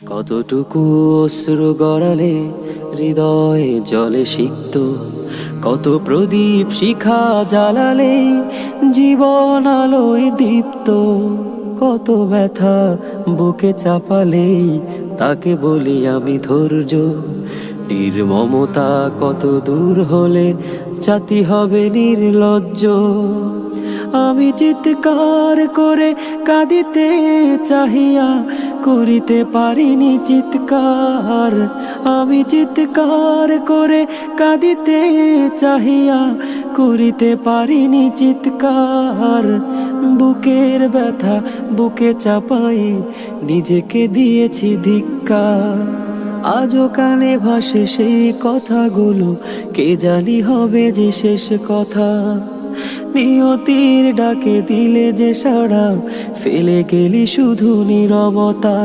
কতটুকু অশ্রু গড়ালে হৃদয়ে জলে সিক্ত, কত প্রদীপ শিখা জ্বালালে জীবন আলোয় দীপ্ত, কত ব্যথা বুকে চাপালেই তাকে বলি আমি ধৈর্য। নির্মমতা কত দূর হলে জাতি হবে নির্লজ্জ। আমি চিৎকার করে কাঁদিতে চাহিয়া করিতে পারিনি চিৎকার। আমি চিৎকার করে কাঁদিতে চাহিয়া করিতে পারিনি চিৎকার। বুকের ব্যথা বুকে চাপাই নিজেকে দিয়েছি ধিক্কার। আজও কানে ভাসে সেই কথাগুলো, কে জানি হবে যে শেষ কথা। নিয়তির ডাকে দিলে যে সাড়া, ফেলে গেলি শুধু নীরবতা।